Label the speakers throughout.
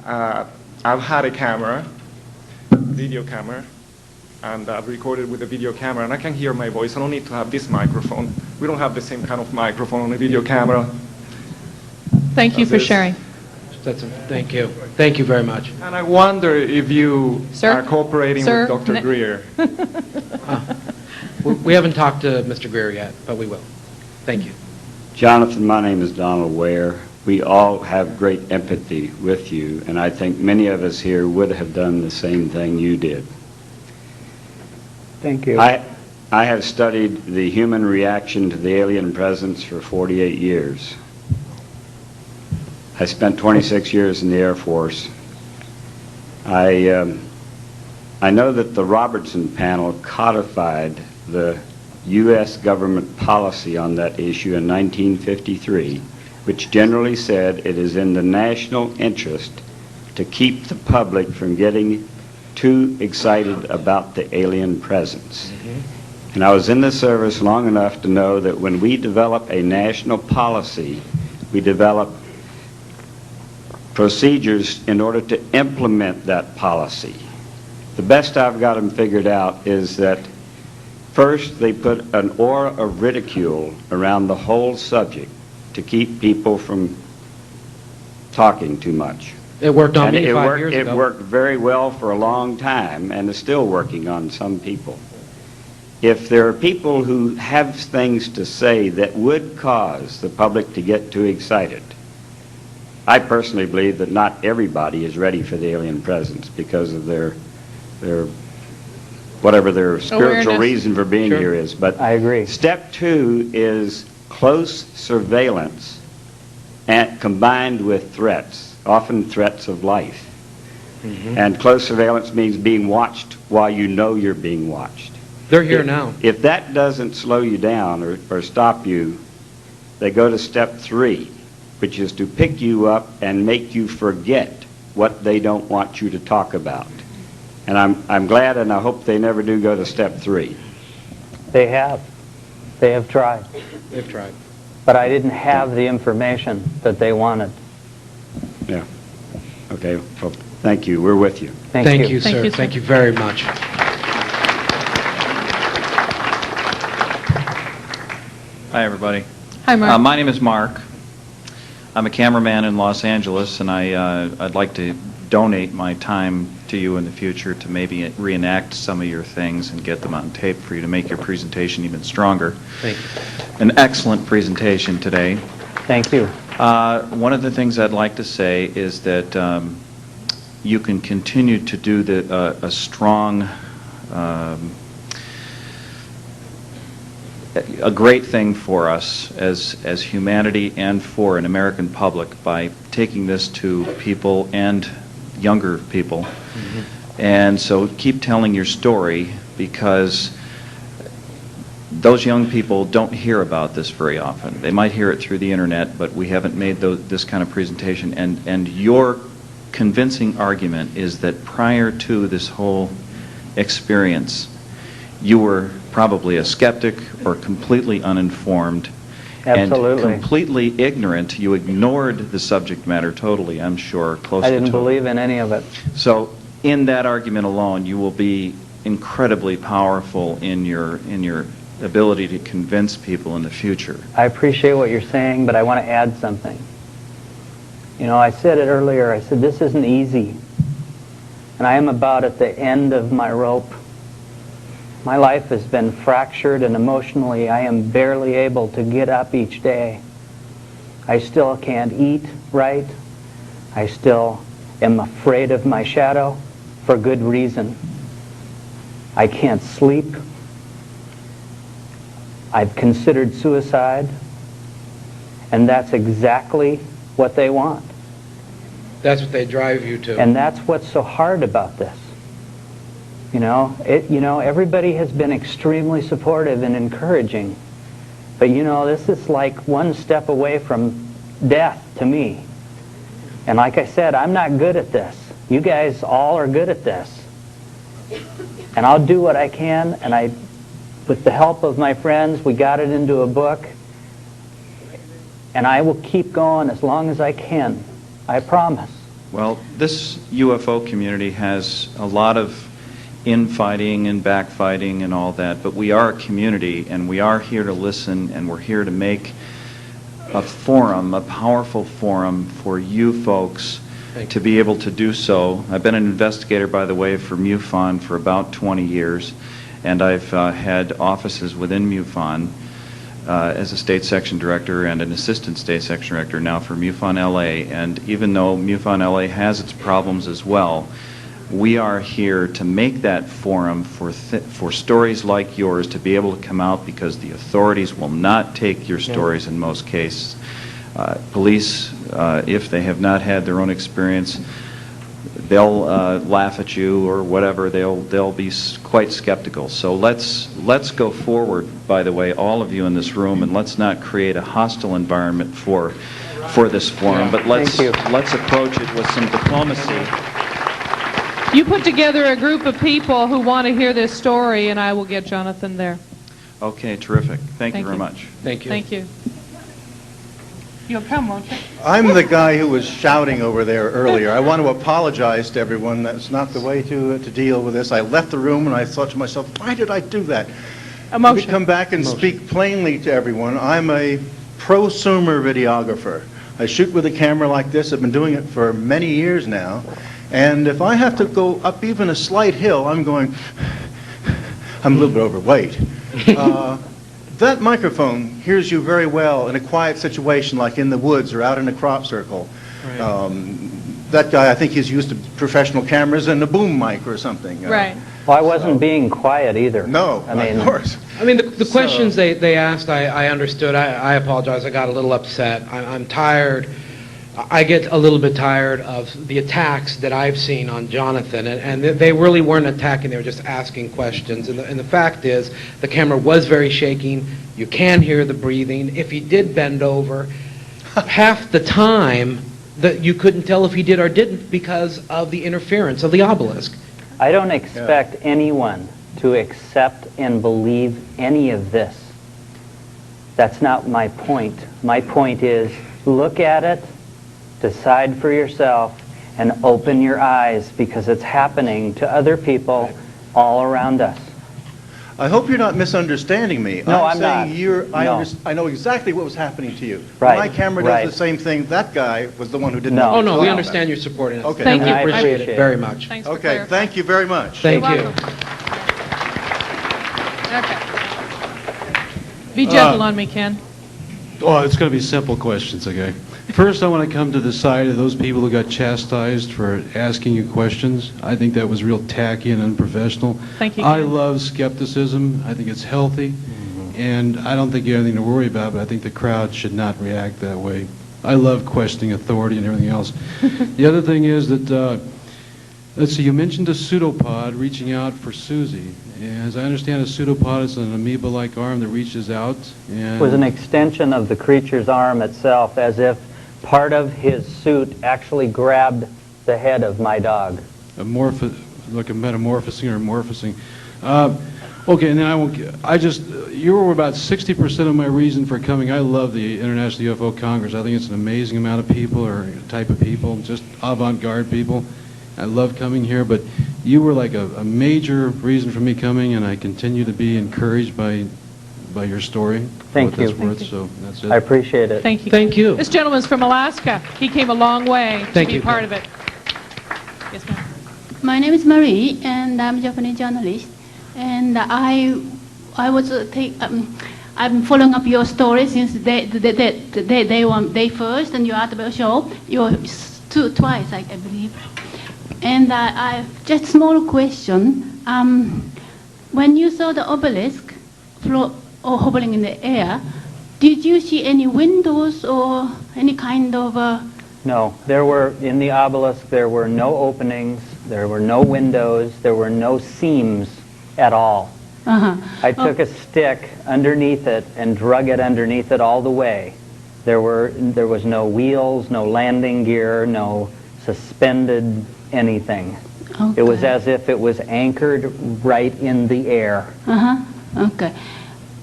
Speaker 1: I've had a camera, video camera, and I've recorded with a video camera, and I can hear my voice. I don't need to have this microphone. We don't have the same kind of microphone on a video camera.
Speaker 2: Thank you for sharing.
Speaker 3: Thank you. Thank you very much.
Speaker 1: And I wonder if you are cooperating with Dr. Greer.
Speaker 3: We haven't talked to Mr. Greer yet, but we will. Thank you.
Speaker 4: Jonathan, my name is Donald Ware. We all have great empathy with you, and I think many of us here would have done the same thing you did.
Speaker 5: Thank you.
Speaker 4: I have studied the human reaction to the alien presence for 48 years. I spent 26 years in the Air Force. I know that the Robertson panel codified the U.S. government policy on that issue in 1953, which generally said it is in the national interest to keep the public from getting too excited about the alien presence. And I was in the service long enough to know that when we develop a national policy, we develop procedures in order to implement that policy. The best I've got them figured out is that first they put an aura of ridicule around the whole subject to keep people from talking too much.
Speaker 3: It worked on me 5 years ago.
Speaker 4: It worked very well for a long time and is still working on some people. If there are people who have things to say that would cause the public to get too excited, I personally believe that not everybody is ready for the alien presence because of their whatever their spiritual reason for being here is. But
Speaker 5: I agree.
Speaker 4: Step 2 is close surveillance and combined with threats, often threats of life. And close surveillance means being watched while you know you're being watched.
Speaker 3: They're here now.
Speaker 4: If that doesn't slow you down or stop you, they go to step 3, which is to pick you up and make you forget what they don't want you to talk about. And I'm glad, and I hope they never do go to step 3.
Speaker 5: They have. They have tried.
Speaker 3: They've tried.
Speaker 5: But I didn't have the information that they wanted.
Speaker 4: Yeah. Okay. Well, thank you. We're with you.
Speaker 3: Thank you, sir. Thank you very much.
Speaker 6: Hi, everybody.
Speaker 2: Hi, Mark.
Speaker 6: My name is Mark. I'm a cameraman in Los Angeles, and I'd like to donate my time to you in the future to maybe reenact some of your things and get them on tape for you to make your presentation even stronger.
Speaker 3: Thank you.
Speaker 6: An excellent presentation today.
Speaker 5: Thank you.
Speaker 6: One of the things I'd like to say is that you can continue to do a strong, a great thing for us as humanity and for an American public by taking this to people and younger people. And so keep telling your story, because those young people don't hear about this very often. They might hear it through the internet, but we haven't made this kind of presentation. And your convincing argument is that prior to this whole experience, you were probably a skeptic or completely uninformed.
Speaker 5: Absolutely.
Speaker 6: And completely ignorant. You ignored the subject matter totally, I'm sure, close to
Speaker 5: I didn't
Speaker 6: total.
Speaker 5: believe in any of it.
Speaker 6: So in that argument alone, you will be incredibly powerful in your ability to convince people in the future.
Speaker 5: I appreciate what you're saying, but I want to add something. You know, I said it earlier, I said this isn't easy. And I am about at the end of my rope. My life has been fractured, and emotionally I am barely able to get up each day. I still can't eat right. I still am afraid of my shadow for good reason. I can't sleep. I've considered suicide, and that's exactly what they want.
Speaker 3: That's what they drive you to.
Speaker 5: And that's what's so hard about this. You know, everybody has been extremely supportive and encouraging. But you know, this is like one step away from death to me. And like I said, I'm not good at this. You guys all are good at this. And I'll do what I can, and with the help of my friends, we got it into a book. And I will keep going as long as I can. I promise.
Speaker 6: Well, this UFO community has a lot of infighting and backfighting and all that, but we are a community, and we are here to listen, and we're here to make a forum, a powerful forum for you folks to be able to do so. I've been an investigator, by the way, for MUFON for about 20 years, and I've had offices within MUFON as a state section director and an assistant state section director now for MUFON LA. And even though MUFON LA has its problems as well, we are here to make that forum for stories like yours to be able to come out, because the authorities will not take your stories in most cases. Police, if they have not had their own experience, they'll laugh at you or whatever. They'll be quite skeptical. So let's go forward, by the way, all of you in this room, and let's not create a hostile environment for this forum, but let's approach it with some diplomacy.
Speaker 2: You put together a group of people who want to hear this story, and I will get Jonathan there.
Speaker 6: Okay, terrific. Thank you very much.
Speaker 3: Thank you.
Speaker 2: Thank you. You'll come, won't you?
Speaker 7: I'm the guy who was shouting over there earlier. I want to apologize to everyone. That's not the way to deal with this. I left the room and I thought to myself, why did I do that? Let me come back and speak plainly to everyone. I'm a prosumer videographer. I shoot with a camera like this. I've been doing it for many years now. And if I have to go up even a slight hill, I'm going, I'm a little bit overweight. That microphone hears you very well in a quiet situation like in the woods or out in a crop circle. Right. That guy, I think he's used to professional cameras and a boom mic or something.
Speaker 2: Right.
Speaker 5: Well, I wasn't being quiet either.
Speaker 7: No, of course.
Speaker 3: I mean, the questions they asked, I understood. I apologize. I got a little upset. I'm tired. I get a little bit tired of the attacks that I've seen on Jonathan, and they really weren't attacking, they were just asking questions. And the fact is, the camera was very shaking. You can hear the breathing. If he did bend over, half the time that you couldn't tell if he did or didn't because of the interference of the obelisk.
Speaker 5: I don't expect anyone to accept and believe any of this. That's not my point. My point is, look at it, decide for yourself, and open your eyes, because it's happening to other people all around us.
Speaker 7: I hope you're not misunderstanding me.
Speaker 5: No, I'm not.
Speaker 7: I know exactly what was happening to you.
Speaker 5: Right,
Speaker 7: My camera does
Speaker 5: right.
Speaker 7: the same thing. That guy was the one who didn't
Speaker 5: No.
Speaker 7: know.
Speaker 3: Oh, no, we
Speaker 7: about
Speaker 3: understand
Speaker 7: it.
Speaker 3: you're supporting us.
Speaker 7: Okay.
Speaker 2: Thank
Speaker 3: And
Speaker 2: you.
Speaker 3: we
Speaker 2: I
Speaker 3: appreciate
Speaker 5: appreciate
Speaker 3: it
Speaker 5: it.
Speaker 3: very much.
Speaker 2: Thanks for
Speaker 7: Okay,
Speaker 2: clarifying.
Speaker 7: thank you very much.
Speaker 3: Thank
Speaker 2: You're
Speaker 3: you.
Speaker 2: welcome. Okay. Be gentle on me, Ken.
Speaker 8: Oh, it's going to be simple questions, okay? First, I want to come to the side of those people who got chastised for asking you questions. I think that was real tacky and unprofessional.
Speaker 2: Thank you,
Speaker 8: I
Speaker 2: Ken.
Speaker 8: love skepticism. I think it's healthy. And I don't think you have anything to worry about, but I think the crowd should not react that way. I love questioning authority and everything else. The other thing is that, let's see, you mentioned a pseudopod reaching out for Susie. As I understand, a pseudopod is an amoeba-like arm that reaches out. And
Speaker 5: It was an extension of the creature's arm itself, as if part of his suit actually grabbed the head of my dog.
Speaker 8: like a metamorphosing or morphosing. Okay, and then you were about 60% of my reason for coming. I love the International UFO Congress. I think it's an amazing amount of people, or type of people, just avant-garde people. I love coming here, but you were like a major reason for me coming, and I continue to be encouraged by your story.
Speaker 5: Thank you.
Speaker 8: What that's worth, so that's it.
Speaker 5: I appreciate it.
Speaker 2: Thank you.
Speaker 3: Thank you.
Speaker 2: This gentleman's from Alaska. He came a long way
Speaker 3: Thank
Speaker 2: to be
Speaker 3: you,
Speaker 2: part
Speaker 3: Ken.
Speaker 2: of it. Yes, ma'am.
Speaker 9: My name is Marie, and I'm a Japanese journalist. And I've been following up your story since day first, and you at the show. Twice, I believe. And I just small question. When you saw the obelisk hovering in the air, did you see any windows or any kind of?
Speaker 5: No, in the obelisk, there were no openings, there were no windows, there were no seams at all. I took a stick underneath it and drug it underneath it all the way. There was no wheels, no landing gear, no suspended anything.
Speaker 9: Okay.
Speaker 5: It was as if it was anchored right in the air.
Speaker 9: Okay.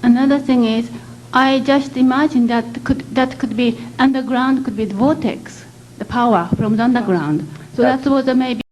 Speaker 9: Another thing is, I just imagine that could be underground, could be the vortex, the power from the underground. So that was maybe